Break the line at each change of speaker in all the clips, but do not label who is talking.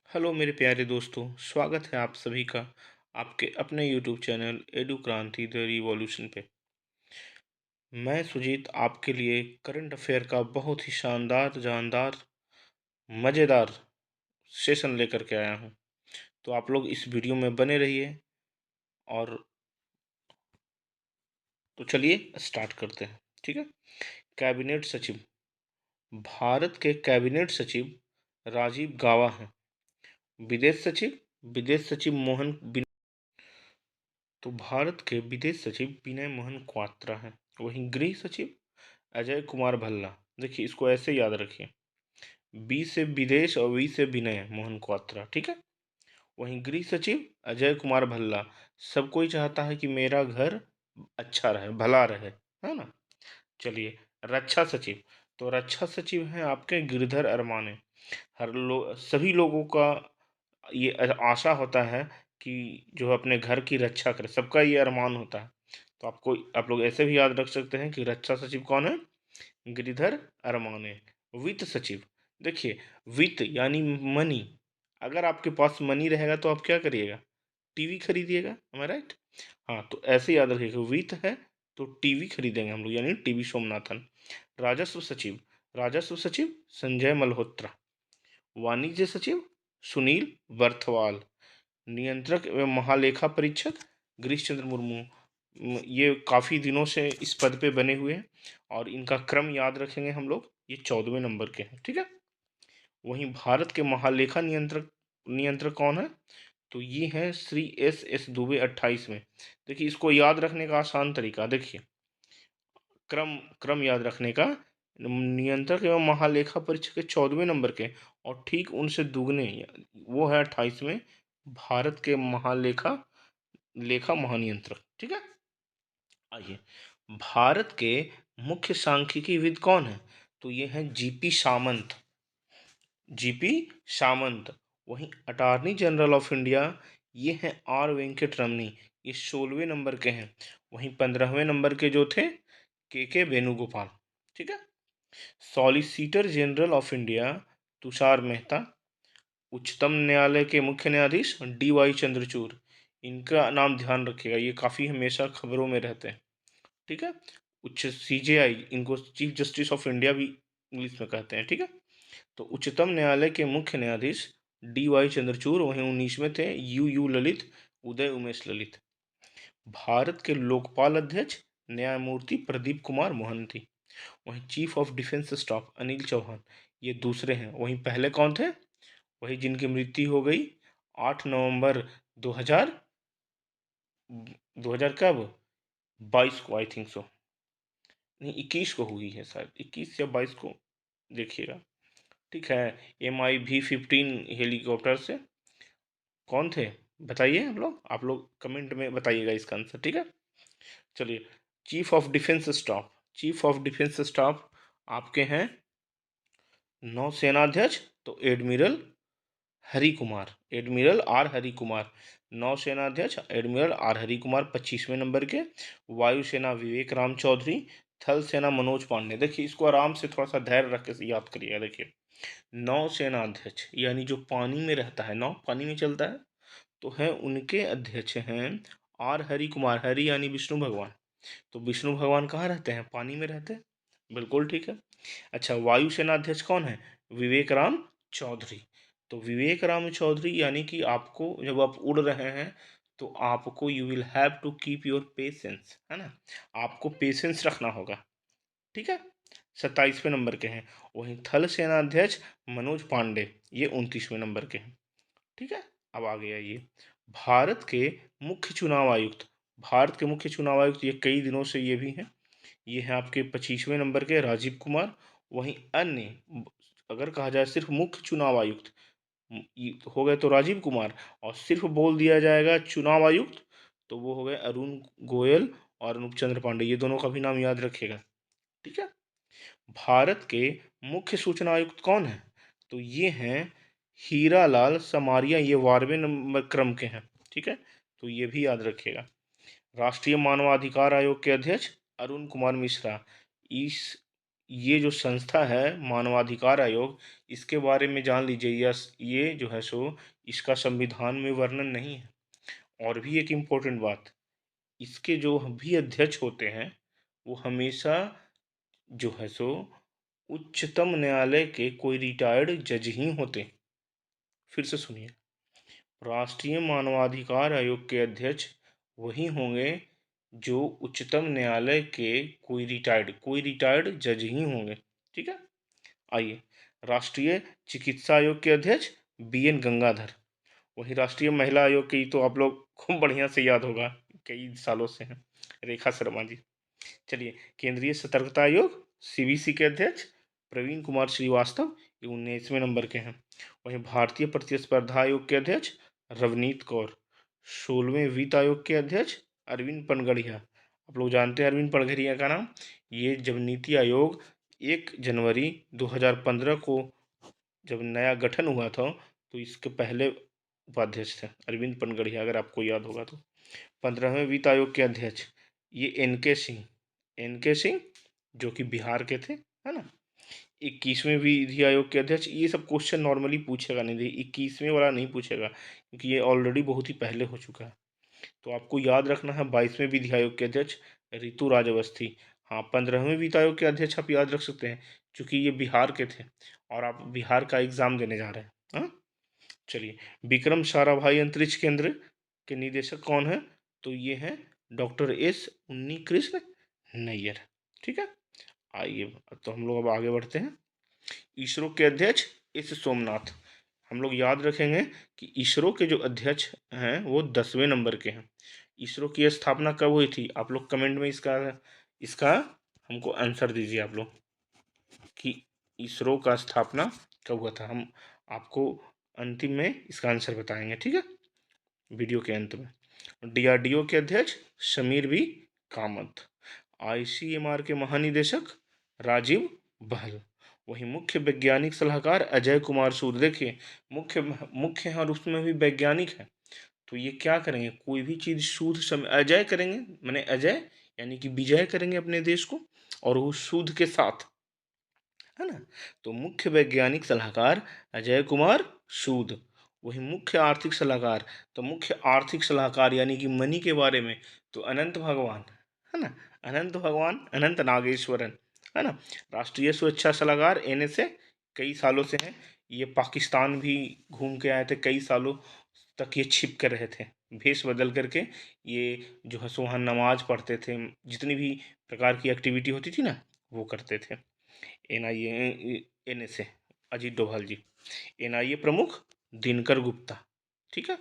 Hello मेरे प्यारे दोस्तों, स्वागत है आप सभी का आपके अपने यूट्यूब चैनल एडू क्रांति द रिवॉल्यूशन पे। मैं सुजीत आपके लिए करंट अफेयर का बहुत ही शानदार जानदार मज़ेदार सेशन लेकर के आया हूँ। तो आप लोग इस वीडियो में बने रहिए। और तो चलिए स्टार्ट करते हैं। ठीक है। कैबिनेट सचिव, भारत के कैबिनेट सचिव राजीव गाबा हैं। विदेश सचिव मोहन, तो भारत के विदेश सचिव विनय मोहन क्वात्रा हैं। वहीं गृह सचिव अजय कुमार भल्ला। देखिए, इसको ऐसे याद रखिए, बी से विदेश और वी से विनय मोहन क्वात्रा। ठीक है। वहीं गृह सचिव अजय कुमार भल्ला। सब कोई चाहता है कि मेरा घर अच्छा रहे, भला रहे, है ना। चलिए, रक्षा सचिव, तो रक्षा सचिव हैं आपके गिरधर अरमाने। सभी लोगों का ये आशा होता है कि जो अपने घर की रक्षा करे, सबका ये अरमान होता है। तो आप लोग ऐसे भी याद रख सकते हैं कि रक्षा सचिव कौन है? गिरिधर अरमाने। वित्त सचिव, देखिए, वित्त यानी मनी। अगर आपके पास मनी रहेगा तो आप क्या करिएगा? टीवी खरीदिएगा। am I right? हाँ, तो ऐसे याद रखिएगा, वित्त है तो टीवी खरीदेंगे हम लोग, यानी टीवी सोमनाथन। राजस्व सचिव, राजस्व सचिव संजय मल्होत्रा। वाणिज्य सचिव सुनील बर्थवाल। नियंत्रक एवं महालेखा परीक्षक गिरीश चंद्र मुर्मू। ये काफ़ी दिनों से इस पद पे बने हुए हैं और इनका क्रम याद रखेंगे हम लोग, ये 14वें नंबर के हैं। ठीक है। वहीं भारत के महालेखा नियंत्रक नियंत्रक कौन है? तो ये हैं श्री एस दुबे 28 में। देखिए, इसको याद रखने का आसान तरीका देखिए, क्रम क्रम याद रखने का। नियंत्रक एवं महालेखा परीक्षक के 14वें नंबर के और ठीक उनसे दुगने, वो है 28 में, भारत के महालेखा लेखा महानियंत्रक। ठीक है। आइए, भारत के मुख्य सांख्यिकीविद कौन है? तो ये हैं जीपी सामंत। जीपी सामंत। वहीं अटॉर्नी जनरल ऑफ इंडिया, ये हैं आर वेंकट रमनी। ये 16वें नंबर के हैं। वहीं 15वें नंबर के जो थे, के वेणुगोपाल। ठीक है। Solicitor general of India Tushar Mehta. उच्चतम न्यायालय के मुख्य न्यायाधीश डी वाई चंद्रचूड़। इनका नाम ध्यान रखिएगा, ये काफ़ी हमेशा खबरों में रहते हैं। ठीक है। उच्च सीजेआई, इनको चीफ जस्टिस ऑफ इंडिया भी इंग्लिश में कहते हैं। ठीक है। तो उच्चतम न्यायालय के मुख्य न्यायाधीश डी वाई चंद्रचूड़। वहीं 19वें थे यू ललित, उदय उमेश ललित। भारत के लोकपाल अध्यक्ष न्यायमूर्ति प्रदीप कुमार मोहंती। वहीं chief of defence staff Anil Chauhan, ये दूसरे हैं। वहीं पहले कौन थे? वही जिनकी मृत्यु हो गई 8 नवंबर 2000, 2000 कब? 22 को, आई थिंक सो। नहीं, 21 को हुई है शायद, 21 या 22 को, देखिएगा। ठीक है। MiV-15 हेलीकॉप्टर से कौन थे? बताइए, आप लोग कमेंट में बताइएगा इसका आंसर। ठीक है। चलिए, chief of defence staff, chief of defence staff आपके हैं नौसेनाध्यक्ष, तो admiral Hari Kumar, admiral R Hari Kumar. नौसेनाध्यक्ष एडमिरल आर हरि कुमार 25वें नंबर के। वायुसेना विवेक राम चौधरी। थल सेना मनोज पांडे। देखिए, इसको आराम से थोड़ा सा धैर्य रख के याद करिएगा। देखिए, नौसेनाध्यक्ष यानी जो पानी में रहता है, नौ पानी में चलता है, तो है उनके अध्यक्ष हैं आर हरि कुमार। हरि यानी विष्णु भगवान। तो विष्णु भगवान कहाँ रहते हैं? पानी में रहते हैं। बिल्कुल ठीक है। अच्छा, वायुसेना अध्यक्ष कौन है? विवेक राम चौधरी। तो विवेक राम चौधरी यानी कि आपको, जब आप उड़ रहे हैं तो आपको you will have to keep your patience, है ना। आपको पेशेंस रखना होगा। ठीक है। 27वें नंबर के हैं। वहीं थल सेनाध्यक्ष मनोज पांडे, ये 29वें नंबर के हैं। ठीक है। अब आगे आइए, भारत के मुख्य चुनाव आयुक्त। भारत के मुख्य चुनाव आयुक्त ये कई दिनों से ये भी हैं, ये हैं आपके 25वें नंबर के राजीव कुमार। वहीं अन्य, अगर कहा जाए सिर्फ मुख्य चुनाव आयुक्त हो गए तो राजीव कुमार, और सिर्फ बोल दिया जाएगा चुनाव आयुक्त तो वो हो गए अरुण गोयल और अनूप चंद्र पांडे। ये दोनों का भी नाम याद रखिएगा। ठीक है। भारत के मुख्य सूचना आयुक्त कौन है? तो ये हैं हीरालाल समारिया, ये 12वें नंबर क्रम के हैं। ठीक है। तो ये भी याद रखिएगा। राष्ट्रीय मानवाधिकार आयोग के अध्यक्ष अरुण कुमार मिश्रा। इस ये जो संस्था है मानवाधिकार आयोग, इसके बारे में जान लीजिए, ये जो है सो इसका संविधान में वर्णन नहीं है। और भी एक इम्पोर्टेंट बात, इसके जो भी अध्यक्ष होते हैं वो हमेशा जो है सो उच्चतम न्यायालय के कोई रिटायर्ड जज ही होते हैं। फिर से सुनिए, राष्ट्रीय मानवाधिकार आयोग के अध्यक्ष वही होंगे जो उच्चतम न्यायालय के कोई रिटायर्ड जज ही होंगे। ठीक है, आइए, राष्ट्रीय चिकित्सा आयोग के अध्यक्ष BN गंगाधर। वही राष्ट्रीय महिला आयोग की तो आप लोग खूब बढ़िया से याद होगा, कई सालों से हैं, रेखा शर्मा जी। चलिए, केंद्रीय सतर्कता आयोग CBC के अध्यक्ष प्रवीण कुमार श्रीवास्तव, ये 19वें नंबर के हैं। वहीं भारतीय प्रतिस्पर्धा आयोग के अध्यक्ष रवनीत कौर। 16वें वित्त आयोग के अध्यक्ष अरविंद पनगड़िया। आप लोग जानते हैं अरविंद पनगड़िया का नाम, ये जब नीति आयोग 1 जनवरी 2015 को जब नया गठन हुआ था तो इसके पहले उपाध्यक्ष थे अरविंद पनगड़िया, अगर आपको याद होगा तो। 15वें वित्त आयोग के अध्यक्ष ये NK सिंह जो कि बिहार के थे, है ना। 21वें विधि आयोग के अध्यक्ष, ये सब क्वेश्चन नॉर्मली पूछेगा नहीं, 21वें वाला नहीं पूछेगा क्योंकि ये ऑलरेडी बहुत ही पहले हो चुका है। तो आपको याद रखना है 22वें विधि आयोग के अध्यक्ष ऋतुराज अवस्थी। हाँ, 15वें वित्त आयोग के अध्यक्ष आप याद रख सकते हैं क्योंकि ये बिहार के थे और आप बिहार का एग्जाम देने जा रहे हैं। हाँ, चलिए, विक्रम साराभाई अंतरिक्ष केंद्र के निदेशक कौन है? तो ये हैं डॉक्टर S उन्नीकृष्ण नैयर। ठीक है, आइए तो हम लोग अब आगे बढ़ते हैं। इसरो के अध्यक्ष S सोमनाथ। हम लोग याद रखेंगे कि इसरो के जो अध्यक्ष हैं वो 10वें नंबर के हैं। इसरो की स्थापना कब हुई थी? आप लोग कमेंट में इसका इसका हमको आंसर दीजिए आप लोग कि इसरो का स्थापना कब हुआ था। हम आपको अंतिम में इसका आंसर बताएंगे, ठीक है, वीडियो के अंत में। DRDO के अध्यक्ष समीर V कामत। ICMR के महानिदेशक राजीव बहल। वही मुख्य वैज्ञानिक सलाहकार अजय कुमार सूद। देखिए, मुख्य मुख्य है और उसमें भी वैज्ञानिक है, तो ये क्या करेंगे, कोई भी चीज शुद्ध समय अजय करेंगे, मैंने अजय यानी कि विजय करेंगे अपने देश को, और वो शुद्ध के साथ, है ना। तो मुख्य वैज्ञानिक सलाहकार अजय कुमार सूद। वही मुख्य आर्थिक सलाहकार, तो मुख्य आर्थिक सलाहकार यानी कि मनी के बारे में तो अनंत भगवान, है ना, अनंत भगवान, अनंत नागेश्वरन, है ना। राष्ट्रीय सुरक्षा सलाहकार NSA कई सालों से हैं, ये पाकिस्तान भी घूम के आए थे, कई सालों तक ये छिप कर रहे थे, भेष बदल करके ये जो है सो वहाँ नमाज पढ़ते थे, जितनी भी प्रकार की एक्टिविटी होती थी ना वो करते थे। NSA अजीत डोभाल जी। NIA प्रमुख दिनकर गुप्ता। ठीक है,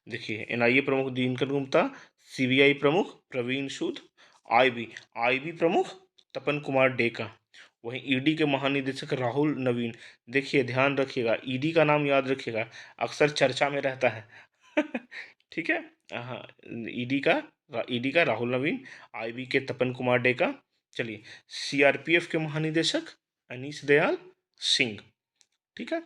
देखिए, NIA प्रमुख दिनकर गुप्ता, CBI प्रमुख प्रवीण सूद, IB प्रमुख तपन कुमार डेका। वहीं ED के महानिदेशक राहुल नवीन। देखिए, ध्यान रखिएगा, ED का नाम याद रखिएगा, अक्सर चर्चा में रहता है। ठीक है, हाँ, ED का राहुल नवीन, IB के तपन कुमार डेका। चलिए, CRPF के महानिदेशक अनीश दयाल सिंह। ठीक है,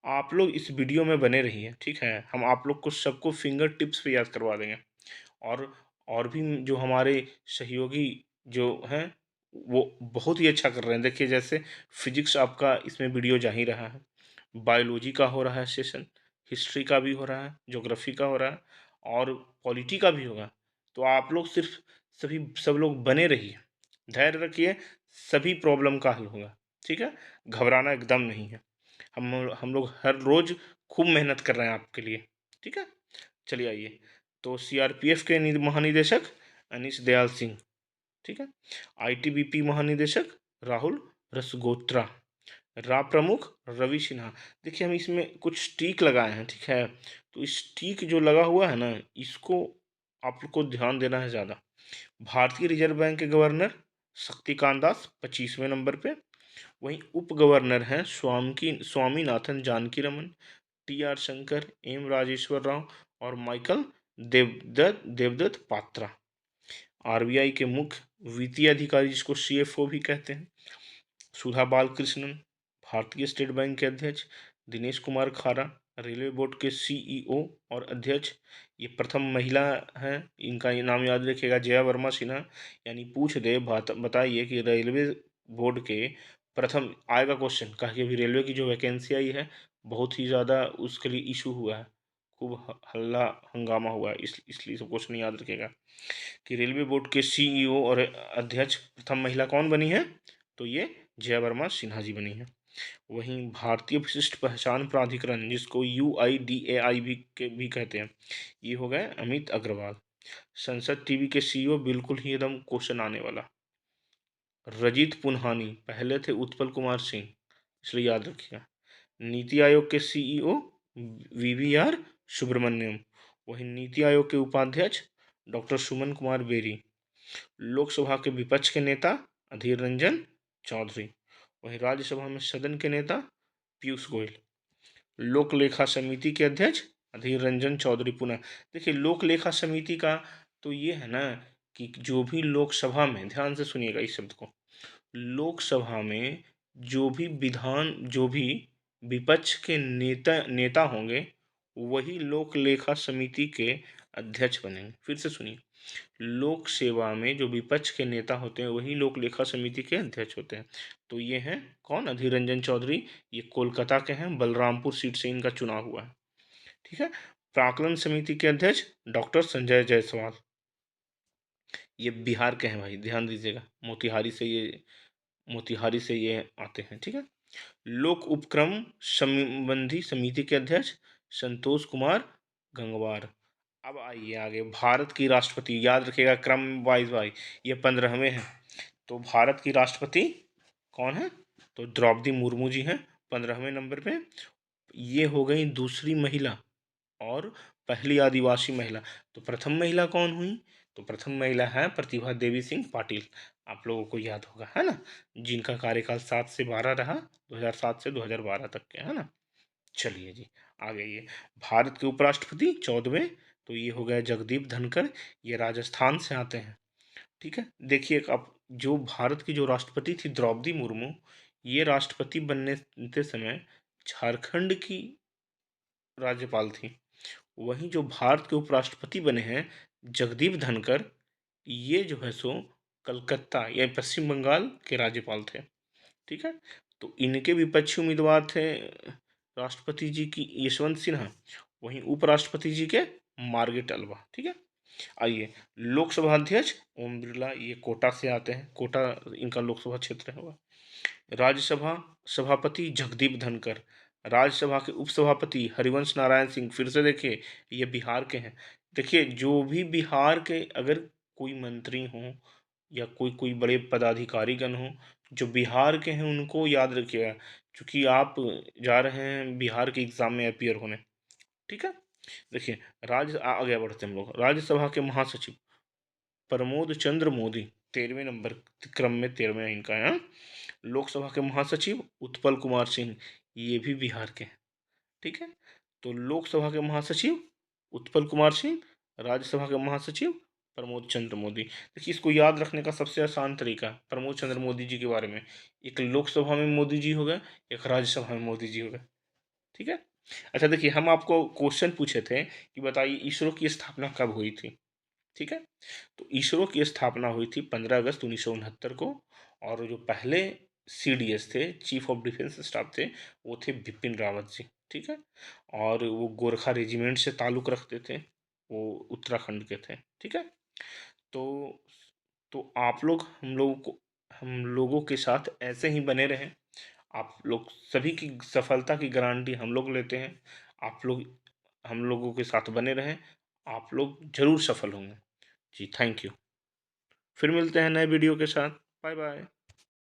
आप लोग इस वीडियो में बने रहिए, ठीक है, हम आप लोग को सबको फिंगर टिप्स पे याद करवा देंगे। और और भी जो हमारे सहयोगी जो हैं वो बहुत ही अच्छा कर रहे हैं। देखिए, जैसे फिजिक्स आपका इसमें वीडियो जा ही रहा है, बायोलॉजी का हो रहा है सेशन, हिस्ट्री का भी हो रहा है, ज्योग्राफी का हो रहा है, और पॉलिटी का भी होगा। तो आप लोग सिर्फ सब लोग बने रहिए, धैर्य रखिए, सभी प्रॉब्लम का हल होगा। ठीक है, घबराना एकदम नहीं है। हम लोग हर रोज खूब मेहनत कर रहे हैं आपके लिए। ठीक है, चलिए आइए, तो CRPF के महानिदेशक अनीश दयाल सिंह। ठीक है, ITBP महानिदेशक राहुल रसगोत्रा। प्रमुख रवि सिन्हा। देखिए, हम इसमें कुछ टीक लगाए हैं, ठीक है, तो इस टीक जो लगा हुआ है ना, इसको आप लोग को ध्यान देना है ज़्यादा। भारतीय रिजर्व बैंक के गवर्नर शक्तिकांत दास 25वें नंबर पे। वहीं उप गवर्नर हैं स्वामीनाथन जानकी रमन, TR शंकर, M राजेश्वर राव और माइकल देवदत्त पात्रा। RBI के मुख्य वित्तीय अधिकारी जिसको CFO भी कहते हैं सुधा बालकृष्णन। भारतीय स्टेट बैंक के अध्यक्ष दिनेश कुमार खारा। रेलवे बोर्ड के CEO और अध्यक्ष, ये प्रथम महिला हैं, इनका ये नाम याद रखिएगा, जया वर्मा सिन्हा। यानी पूछ दे बताइए कि रेलवे बोर्ड के प्रथम आएगा क्वेश्चन, कहा कि अभी रेलवे की जो वैकेंसी आई है बहुत ही ज़्यादा उसके लिए इशू हुआ है, खूब हल्ला हंगामा हुआ है, इसलिए सब क्वेश्चन याद रखेगा कि रेलवे बोर्ड के सीईओ और अध्यक्ष प्रथम महिला कौन बनी है, तो ये जया वर्मा सिन्हा जी बनी है। वहीं भारतीय विशिष्ट पहचान प्राधिकरण जिसको UIDAI भी कहते हैं, ये हो गए अमित अग्रवाल। संसद टीवी के सीईओ बिल्कुल ही एकदम क्वेश्चन आने वाला, रजित पुन्हानी, पहले थे उत्पल कुमार सिंह, इसलिए याद रखिएगा। नीति आयोग के सीईओ VVR सुब्रमण्यम। वहीं नीति आयोग के उपाध्यक्ष डॉक्टर सुमन कुमार बेरी। लोकसभा के विपक्ष के नेता अधीर रंजन चौधरी। वहीं राज्यसभा में सदन के नेता पीयूष गोयल। लोक लेखा समिति के अध्यक्ष अधीर रंजन चौधरी पुनः। देखिए लोक लेखा समिति का तो ये है ना कि जो भी लोकसभा में, ध्यान से सुनिएगा इस शब्द को, लोकसभा में जो भी विपक्ष के नेता होंगे वही लोक लेखा समिति के अध्यक्ष बनेंगे। फिर से सुनिए, लोक सेवा में जो विपक्ष के नेता होते हैं वही लोक लेखा समिति के अध्यक्ष होते हैं। तो ये हैं कौन, अधीर रंजन चौधरी, ये कोलकाता के हैं, बलरामपुर सीट से इनका चुनाव हुआ है। ठीक है। प्राक्कलन समिति के अध्यक्ष डॉक्टर संजय जायसवाल, ये बिहार के हैं भाई, ध्यान दीजिएगा, मोतिहारी से ये आते हैं। ठीक है। लोक उपक्रम संबंधी समिति के अध्यक्ष संतोष कुमार गंगवार। अब आइए आगे, भारत की राष्ट्रपति, याद रखिएगा क्रम वाइज भाई, ये 15वें हैं। तो भारत की राष्ट्रपति कौन है, तो द्रौपदी मुर्मू जी हैं 15वें नंबर पे। ये हो गई दूसरी महिला और पहली आदिवासी महिला। तो प्रथम महिला कौन हुई, तो प्रथम महिला है प्रतिभा देवी सिंह पाटिल, आप लोगों को याद होगा, है ना, जिनका कार्यकाल 7 से 12 रहा, 2007 से 2012 तक के, है ना। चलिए जी आगे, ये भारत के उपराष्ट्रपति 14वें, तो ये हो गया जगदीप धनखड़, ये राजस्थान से आते हैं। ठीक है। देखिए अब जो भारत की जो राष्ट्रपति थी द्रौपदी मुर्मू, ये राष्ट्रपति बनने के समय झारखंड की राज्यपाल थी। वहीं जो भारत के उपराष्ट्रपति बने हैं जगदीप धनखड़, ये जो है सो कलकत्ता या पश्चिम बंगाल के राज्यपाल थे। ठीक है। तो इनके विपक्षी उम्मीदवार थे राष्ट्रपति जी की यशवंत सिन्हा, वहीं उपराष्ट्रपति जी के मार्गेट अल्वा। ठीक है। आइए, लोकसभा अध्यक्ष ओम बिरला, ये कोटा से आते हैं, कोटा इनका लोकसभा क्षेत्र है। राज्यसभा सभापति जगदीप धनखड़, राज्यसभा के उपसभापति हरिवंश नारायण सिंह, फिर से देखिए ये बिहार के हैं। देखिए जो भी बिहार के अगर कोई मंत्री हों या कोई कोई बड़े पदाधिकारीगण हों जो बिहार के हैं उनको याद रखिएगा, क्योंकि आप जा रहे हैं बिहार के एग्जाम में अपीयर होने। ठीक है। देखिए आगे बढ़ते हैं हम लोग, राज्यसभा के महासचिव प्रमोद चंद्र मोदी, 13वें नंबर क्रम में 13वें इनका है। लोकसभा के महासचिव उत्पल कुमार सिंह, ये भी बिहार के हैं। ठीक है। तो लोकसभा के महासचिव उत्पल कुमार सिंह, राज्यसभा के महासचिव प्रमोद चंद्र मोदी। देखिए इसको याद रखने का सबसे आसान तरीका, प्रमोद चंद्र मोदी जी के बारे में, एक लोकसभा में मोदी जी हो गए, एक राज्यसभा में मोदी जी हो गए। ठीक है। अच्छा देखिए हम आपको क्वेश्चन पूछे थे कि बताइए इसरो की स्थापना कब हुई थी। ठीक है। तो इसरो की स्थापना हुई थी 15 अगस्त 1969 को, और जो पहले CDS थे, चीफ ऑफ डिफेंस स्टाफ थे, वो थे बिपिन रावत जी। ठीक है। और वो गोरखा रेजिमेंट से ताल्लुक़ रखते थे, वो उत्तराखंड के थे। ठीक है। तो आप लोग हम लोगों के साथ ऐसे ही बने रहें, आप लोग सभी की सफलता की गारंटी हम लोग लेते हैं, आप लोग हम लोगों के साथ बने रहें, आप लोग ज़रूर सफल होंगे। जी थैंक यू। फिर मिलते हैं नए वीडियो के साथ। Bye bye.